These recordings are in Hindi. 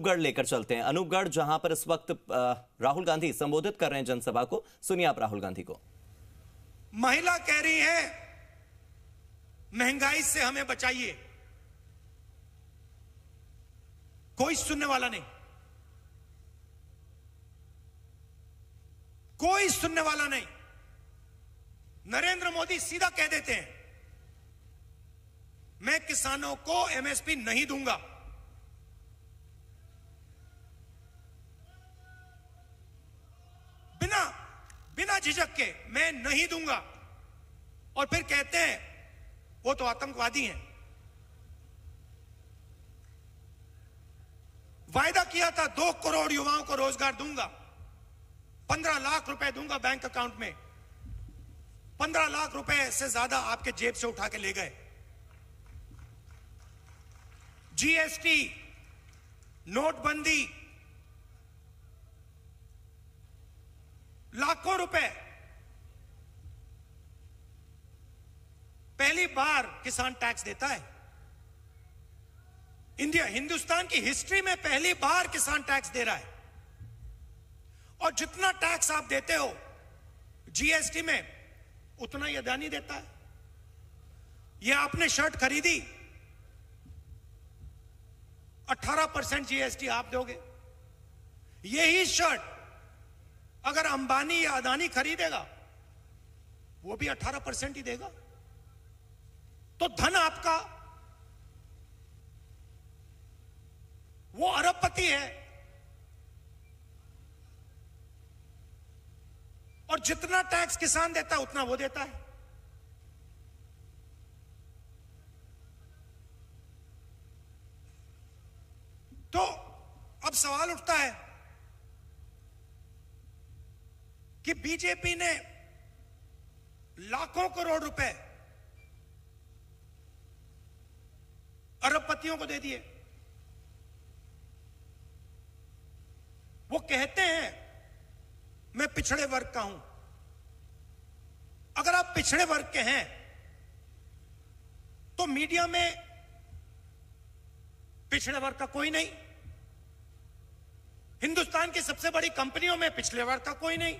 अनूपगढ़ लेकर चलते हैं। अनूपगढ़ जहां पर इस वक्त राहुल गांधी संबोधित कर रहे हैं जनसभा को, सुनिए आप राहुल गांधी को। महिला कह रही है महंगाई से हमें बचाइए, कोई सुनने वाला नहीं, कोई सुनने वाला नहीं। नरेंद्र मोदी सीधा कह देते हैं मैं किसानों को एमएसपी नहीं दूंगा। बिना झिझक के मैं नहीं दूंगा, और फिर कहते हैं वो तो आतंकवादी हैं। वायदा किया था 2 करोड़ युवाओं को रोजगार दूंगा, 15 लाख रुपए दूंगा बैंक अकाउंट में। 15 लाख रुपए से ज्यादा आपके जेब से उठा के ले गए। जीएसटी, नोटबंदी, लाखों रुपए। पहली बार किसान टैक्स देता है। हिंदुस्तान की हिस्ट्री में पहली बार किसान टैक्स दे रहा है। और जितना टैक्स आप देते हो जीएसटी में, उतना ही अदानी देता है। यह आपने शर्ट खरीदी, 18% जीएसटी आप दोगे। यही शर्ट अगर अंबानी या अदानी खरीदेगा, वो भी 18% ही देगा। तो धन आपका, वो अरबपति है। और जितना टैक्स किसान देता है उतना वो देता है। तो अब सवाल उठता है कि बीजेपी ने लाखों करोड़ रुपए अरबपतियों को दे दिए। वो कहते हैं मैं पिछड़े वर्ग का हूं। अगर आप पिछड़े वर्ग के हैं तो मीडिया में पिछड़े वर्ग का कोई नहीं, हिंदुस्तान की सबसे बड़ी कंपनियों में पिछड़े वर्ग का कोई नहीं।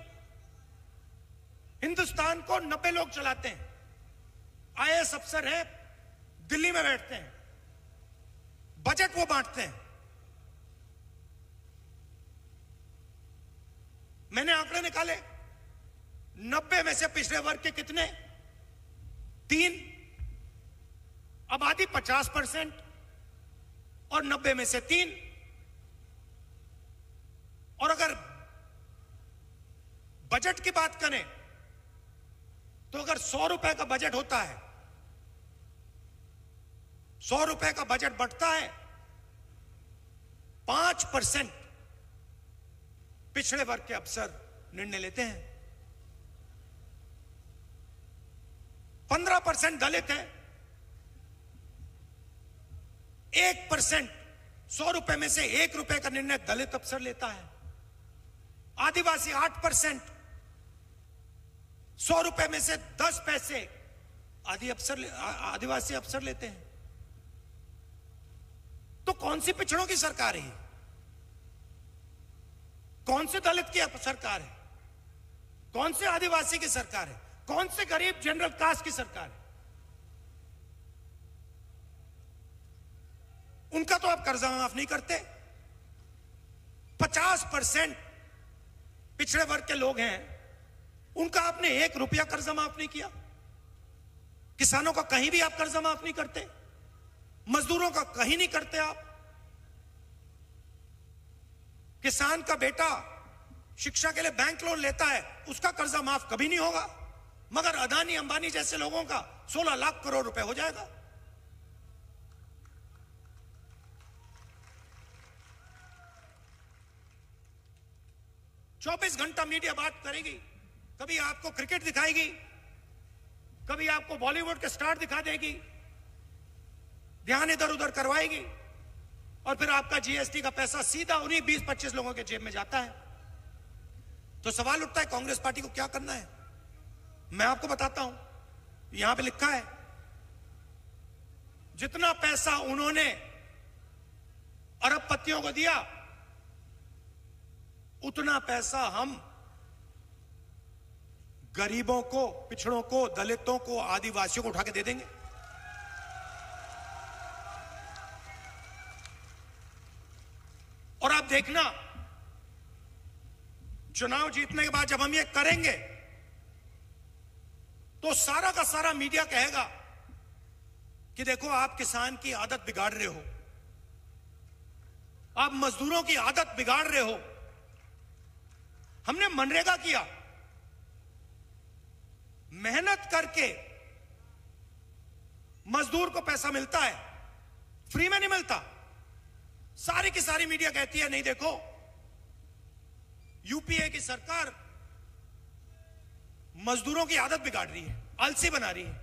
हिंदुस्तान को 90 लोग चलाते हैं, आईएएस अफसर हैं, दिल्ली में बैठते हैं, बजट वो बांटते हैं। मैंने आंकड़े निकाले, 90 में से पिछड़े वर्ग के कितने? 3। आबादी 50% और 90 में से 3। और अगर बजट की बात करें तो अगर 100 रुपए का बजट होता है, 100 रुपए का बजट बढ़ता है, 5% पिछड़े वर्ग के अफसर निर्णय लेते हैं, 15% दलित है, 1% 100 रुपए में से 1 रुपए का निर्णय दलित अफसर लेता है। आदिवासी 8%, 100 रुपए में से 10 पैसे आदिवासी अफसर लेते हैं। तो कौन सी पिछड़ों की सरकार है? कौन से दलित की सरकार है? कौन से आदिवासी की सरकार है? कौन से गरीब जनरल कास्ट की सरकार है? उनका तो आप कर्जा माफ नहीं करते। 50% पिछड़े वर्ग के लोग हैं, उनका आपने 1 रुपया कर्जा माफ नहीं किया। किसानों का कहीं भी आप कर्जा माफ नहीं करते, मजदूरों का कहीं नहीं करते आप। किसान का बेटा शिक्षा के लिए बैंक लोन लेता है, उसका कर्जा माफ कभी नहीं होगा, मगर अदानी अंबानी जैसे लोगों का 16 लाख करोड़ रुपए हो जाएगा। चौबीस घंटा मीडिया बात करेगी, कभी आपको क्रिकेट दिखाएगी, कभी आपको बॉलीवुड के स्टार दिखा देगी, ध्यान इधर उधर करवाएगी, और फिर आपका जीएसटी का पैसा सीधा उन्हीं 20-25 लोगों के जेब में जाता है। तो सवाल उठता है कांग्रेस पार्टी को क्या करना है? मैं आपको बताता हूं, यहां पे लिखा है जितना पैसा उन्होंने अरबपतियों को दिया, उतना पैसा हम गरीबों को, पिछड़ों को, दलितों को, आदिवासियों को उठा के दे देंगे। और आप देखना, चुनाव जीतने के बाद जब हम ये करेंगे तो सारा का सारा मीडिया कहेगा कि देखो आप किसान की आदत बिगाड़ रहे हो, आप मजदूरों की आदत बिगाड़ रहे हो। हमने मनरेगा किया, मेहनत करके मजदूर को पैसा मिलता है, फ्री में नहीं मिलता। सारी की सारी मीडिया कहती है नहीं देखो, यूपीए की सरकार मजदूरों की आदत बिगाड़ रही है, आलसी बना रही है।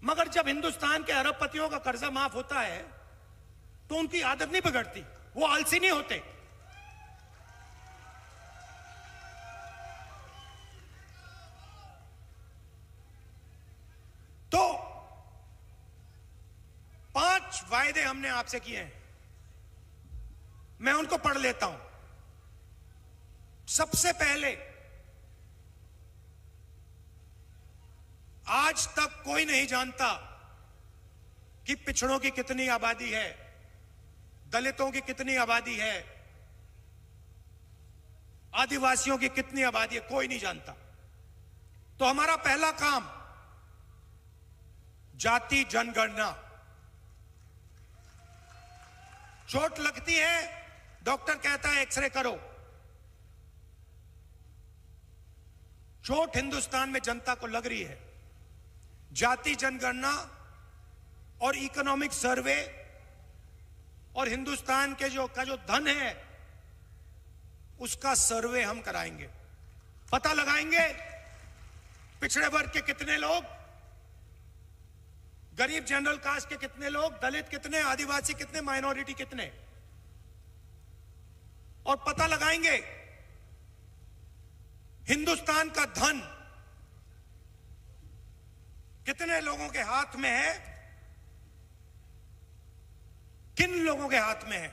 मगर जब हिंदुस्तान के अरबपतियों का कर्जा माफ होता है तो उनकी आदत नहीं बिगड़ती, वो आलसी नहीं होते। तो 5 वायदे हमने आपसे किए हैं, मैं उनको पढ़ लेता हूं। सबसे पहले, आज तक कोई नहीं जानता कि पिछड़ों की कितनी आबादी है, दलितों की कितनी आबादी है, आदिवासियों की कितनी आबादी है, कोई नहीं जानता। तो हमारा पहला काम, जाति जनगणना। चोट लगती है, डॉक्टर कहता है एक्सरे करो। चोट हिंदुस्तान में जनता को लग रही है। जाति जनगणना और इकोनॉमिक सर्वे और हिंदुस्तान के जो धन है उसका सर्वे हम कराएंगे। पता लगाएंगे पिछड़े वर्ग के कितने लोग, गरीब जनरल कास्ट के कितने लोग, दलित कितने, आदिवासी कितने, माइनॉरिटी कितने, और पता लगाएंगे हिंदुस्तान का धन कितने लोगों के हाथ में है, किन लोगों के हाथ में है।